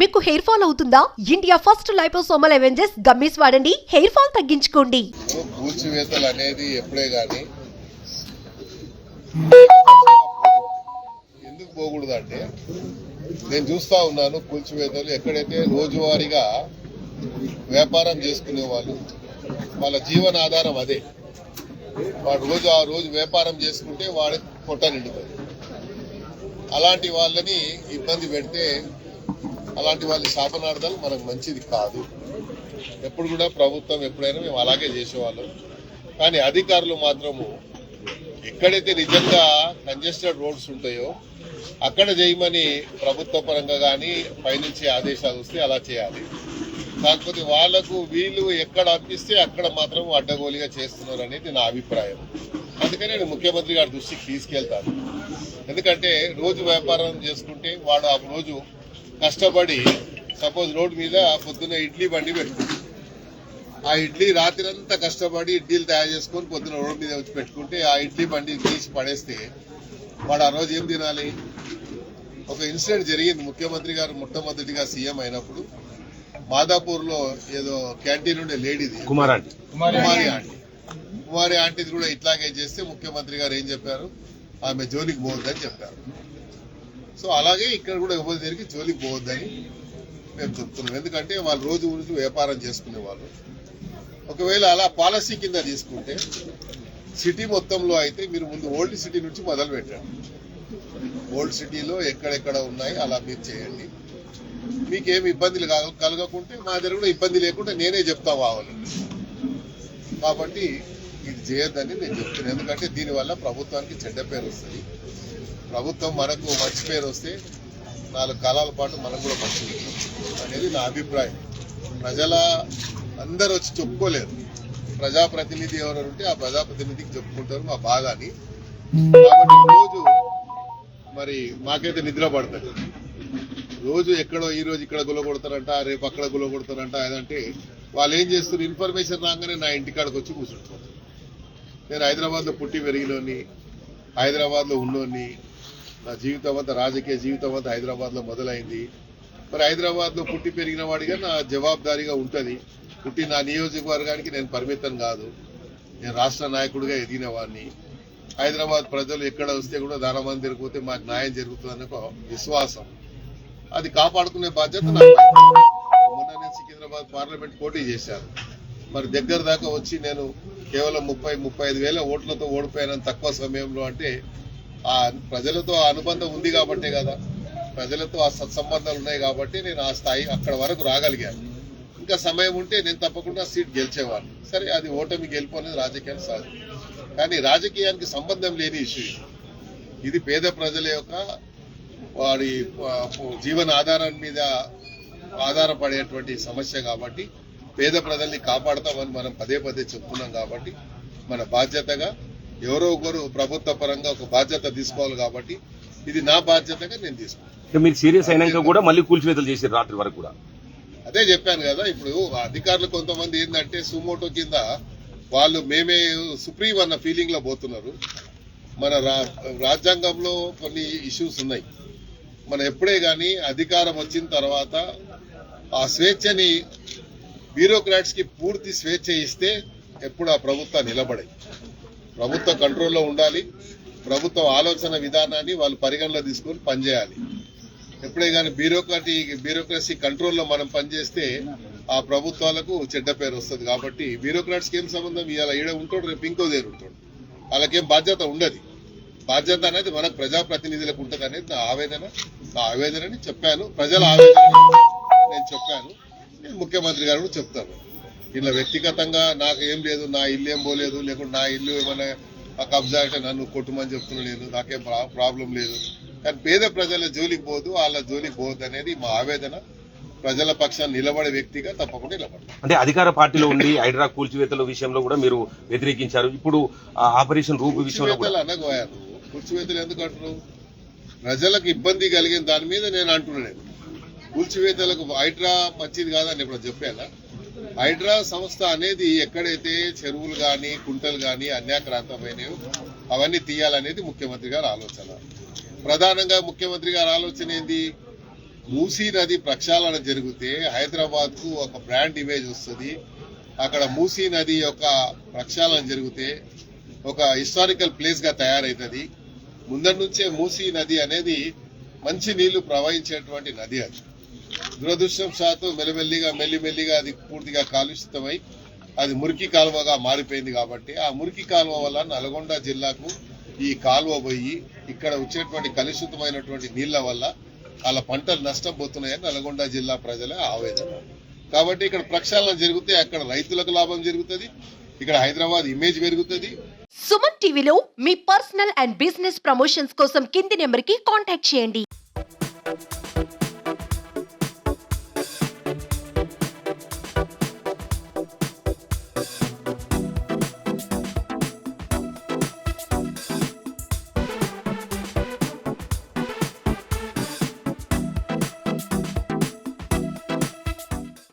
మీకు hair fall అవుతుందా? India first liposomal Avengers gummies వాడండి, హెయిర్ ఫాల్ తగ్గించుకోండి. కూల్చివేతలు అనేది ఎప్పుడే గాని ఎందుకు పోకూడదు అంటే, నేను చూస్తా ఉన్నాను కూల్చివేతలు ఎక్కడైతే రోజువారీగా వ్యాపారం చేసుకునే వాళ్ళు, వాళ్ళ జీవనాధారం అదే. వాడు ఆ రోజు వ్యాపారం చేసుకుంటే వాడి పొట్ట నిండుతుంది. అలాంటి వాళ్ళని ఇబ్బంది పెడితే, అలాంటి వాళ్ళ శాపనార్థాలు మనకు మంచిది కాదు. ఎప్పుడు కూడా ప్రభుత్వం ఎప్పుడైనా మేము అలాగే చేసేవాళ్ళం. కానీ అధికారులు మాత్రము ఎక్కడైతే నిజంగా కంజెస్టెడ్ రోడ్స్ ఉంటాయో అక్కడ చేయమని ప్రభుత్వ పరంగా కానీ పైనుంచి ఆదేశాలు వస్తే అలా చేయాలి. కాకపోతే వాళ్లకు వీళ్ళు ఎక్కడ అనిపిస్తే అక్కడ మాత్రం అడ్డగోలుగా చేస్తున్నారు అనేది నా అభిప్రాయం. అందుకని నేను ముఖ్యమంత్రి గారి దృష్టికి తీసుకెళ్తాను. ఎందుకంటే రోజు వ్యాపారం చేసుకుంటే వాడు ఆ రోజు కష్టపడి, సపోజ్ రోడ్డు మీద పొద్దున్న ఇడ్లీ బండి పెట్టుకుంటాడు. ఆ ఇడ్లీ రాత్రంతా కష్టపడి ఇడ్లీలు తయారు చేసుకొని పొద్దున్న రోడ్డు మీద వచ్చి పెట్టుకుంటే ఆ ఇడ్లీ బండి తీసి పడేస్తే వాడు ఆ రోజు ఏం తినాలి? ఒక ఇన్సిడెంట్ జరిగింది. ముఖ్యమంత్రి గారు మొట్టమొదటిగా సీఎం అయినప్పుడు మాదాపూర్లో ఏదో క్యాంటీన్ ఉండే లేడీది కుమారి ఆంటీది కూడా ఇట్లాగే చేస్తే ముఖ్యమంత్రి గారు ఏం చెప్పారు? ఆమె జోలికి పోవద్దని చెప్పారు. సో అలాగే ఇక్కడ కూడా ఎవరి దగ్గరికి జోలికి పోవద్దని మేము చెప్తున్నాం. ఎందుకంటే వాళ్ళు రోజు వ్యాపారం చేసుకునే వాళ్ళు. ఒకవేళ అలా పాలసీ కింద తీసుకుంటే సిటీ మొత్తంలో అయితే మీరు ముందు ఓల్డ్ సిటీ నుంచి మొదలు పెట్టండి. ఓల్డ్ సిటీలో ఎక్కడెక్కడ ఉన్నాయి అలా మీరు చేయండి. మీకేమి ఇబ్బందులు కలగకుంటే మా దగ్గర కూడా ఇబ్బంది లేకుండా నేనే చెప్తా కావాలండి. కాబట్టి ఇది చేయొద్దని నేను చెప్తున్నాను. ఎందుకంటే దీనివల్ల ప్రభుత్వానికి చెడ్డ పేరు వస్తుంది. ప్రభుత్వం మనకు మంచి పేరు వస్తే 4 కాలాల పాటు మనకు కూడా మంచిది అనేది నా అభిప్రాయం. ప్రజల అందరూ వచ్చి చెప్పుకోలేరు. ప్రజాప్రతినిధి ఎవరు ఉంటే ఆ ప్రజాప్రతినిధికి చెప్పుకుంటారు మా బాధని. కాబట్టి రోజు మరి మాకైతే నిద్ర పడుతుంది. రోజు ఎక్కడో ఈ రోజు ఇక్కడ గులగొడతారంట, రేపు అక్కడ గులగొడతారంట. అదంటే వాళ్ళు ఏం చేస్తారు? ఇన్ఫర్మేషన్ రాగానే నా ఇంటికాడికి వచ్చి కూర్చుంటారు. నేను హైదరాబాద్లో పుట్టి పెరిగినోని, హైదరాబాద్లో ఉన్నోని, నా జీవితం అంతా రాజకీయ జీవితం అంతా హైదరాబాద్లో మొదలైంది. మరి హైదరాబాద్లో పుట్టి పెరిగిన వాడిగా నా జవాబుదారీగా ఉంటుంది. పుట్టి నా నియోజకవర్గానికి నేను పరిమితం కాదు. నేను రాష్ట్ర నాయకుడిగా ఎదిగిన వాడిని. హైదరాబాద్ ప్రజలు ఎక్కడ వస్తే కూడా ధనమంది తిరిగిపోతే మాకు న్యాయం జరుగుతుందనే ఒక విశ్వాసం, అది కాపాడుకునే బాధ్యత నాకు. మొన్న నేను సికింద్రాబాద్ పార్లమెంట్ పోటీ చేశాను. మరి దగ్గర దాకా వచ్చి నేను కేవలం 30-35 వేల ఓట్లతో ఓడిపోయాను తక్కువ సమయంలో. అంటే ఆ ప్రజలతో ఆ అనుబంధం ఉంది కాబట్టే కదా, ప్రజలతో ఆ సత్సంబంధాలు ఉన్నాయి కాబట్టి నేను ఆ స్థాయి అక్కడ వరకు రాగలిగాను. ఇంకా సమయం ఉంటే నేను తప్పకుండా సీట్ గెలిచేవాడిని. సరే, అది ఓటమి గెలుపు అనేది రాజకీయానికి సాధన. కానీ రాజకీయానికి సంబంధం లేని ఇష్యూ ఇది. పేద ప్రజల యొక్క వారి జీవన ఆధారం మీద ఆధారపడేటువంటి సమస్య కాబట్టి పేద ప్రజల్ని కాపాడతామని మనం పదే చెప్తున్నాం. కాబట్టి మన బాధ్యతగా ఎవరో ఒకరు ప్రభుత్వ పరంగా ఒక బాధ్యత తీసుకోవాలి. కాబట్టి ఇది నా బాధ్యతగా నేను తీసుకుంటాను. మీరు సీరియస్ అయినాక కూడా మళ్ళీ కూల్చివేతలు చేశారు రాత్రి వరకు కూడా. అదే చెప్పాను కదా. ఇప్పుడు అధికారులు కొంతమంది ఏంటంటే సుమోటో కింద వాళ్ళు మేమే సుప్రీం అన్న ఫీలింగ్ లో పోతున్నారు. మన రాజ్యాంగంలో కొన్ని ఇష్యూస్ ఉన్నాయి. మనం ఎప్పుడే కానీ అధికారం వచ్చిన తర్వాత ఆ స్వేచ్ఛని బ్యూరోక్రాట్స్ కి పూర్తి స్వేచ్ఛ ఇస్తే ఎప్పుడు ఆ ప్రభుత్వం నిలబడే. ప్రభుత్వ కంట్రోల్లో ఉండాలి. ప్రభుత్వ ఆలోచన విధానాన్ని వాళ్ళు పరిగణలో తీసుకొని పనిచేయాలి. ఎప్పుడే కానీ బ్యూరోక్రసీ కంట్రోల్లో మనం పనిచేస్తే ఆ ప్రభుత్వాలకు చెడ్డ పేరు వస్తుంది. కాబట్టి బ్యూరోక్రాట్స్కి ఏం సంబంధం? ఇవాళ ఈడ ఉంటాడు, రేపు ఇంకో దగ్గర ఉంటాడు. వాళ్ళకేం బాధ్యత ఉండదు. బాధ్యత అనేది మనకు ప్రజాప్రతినిధులకు ఉంటుంది అనేది నా ఆవేదనని చెప్పాను. ప్రజల ఆవేదన నేను చెప్పాను. నేను ముఖ్యమంత్రి గారు కూడా చెప్తాను. ఇలా వ్యక్తిగతంగా నాకు ఏం లేదు, నా ఇల్లు ఏం పోలేదు, లేకుంటే నా ఇల్లు ఏమైనా కబ్జా అంటే నన్ను కొట్టుమని చెప్తున్నా. లేదు, నాకేం ప్రాబ్లం లేదు. కానీ పేద ప్రజల జోలికి పోదు, వాళ్ళ జోలికి పోదు అనేది మా ఆవేదన. ప్రజల పక్షాన్ని నిలబడే వ్యక్తిగా తప్పకుండా నిలబడతారు. అంటే అధికార పార్టీలో ఉండి హైడ్రా కూల్చివేతల విషయంలో కూడా మీరు వ్యతిరేకించారు. ఇప్పుడు ఆపరేషన్ రూపు విషయంలో అనగోయారు. కూల్చివేతలు ఎందుకు అంటున్నావు? ప్రజలకు ఇబ్బంది కలిగిన దాని మీద నేను అంటున్నాను. కూల్చివేతలకు హైడ్రా మంచిది కాదని ఇప్పుడు చెప్పానా? హైడ్రా సంస్థ అనేది ఎక్కడైతే చెరువులు కానీ కుంటలు కానీ అన్యాక్రాంతమైనవి అవన్నీ తీయాలనేది ముఖ్యమంత్రి గారి ఆలోచన. ప్రధానంగా ముఖ్యమంత్రి గారి ఆలోచన ఏంది? మూసీ నది ప్రక్షాళన జరిగితే హైదరాబాద్ కు ఒక బ్రాండ్ ఇమేజ్ వస్తుంది. అక్కడ మూసీ నది యొక్క ప్రక్షాళన జరిగితే ఒక హిస్టారికల్ ప్లేస్ గా తయారైతుంది. ముందరి నుంచే మూసీ నది అనేది మంచి నీళ్లు ప్రవహించేటువంటి నది. అది దురదృష్టవశాత్తు మెల్లిమెల్లిగా అది పూర్తిగా కాలుషితమై అది మురికి కాలువగా మారిపోయింది. కాబట్టి ఆ మురికి కాలువ వల్ల నల్గొండ జిల్లాకు ఈ కాలువ పోయి ఇక్కడ వచ్చేటువంటి కలుషితమైనటువంటి నీళ్ల వల్ల వాళ్ళ పంటలు నష్టపోతున్నాయని నల్గొండ జిల్లా ప్రజల ఆవేదన. కాబట్టి ఇక్కడ ప్రక్షాళన జరిగితే అక్కడ రైతులకు లాభం జరుగుతుంది, ఇక్కడ హైదరాబాద్ ఇమేజ్ పెరుగుతుంది. సుమన్ టీవీలో మీ పర్సనల్ అండ్ బిజినెస్ ప్రమోషన్స్ కోసం కింది నెంబర్కి కాంటాక్ట్ చేయండి.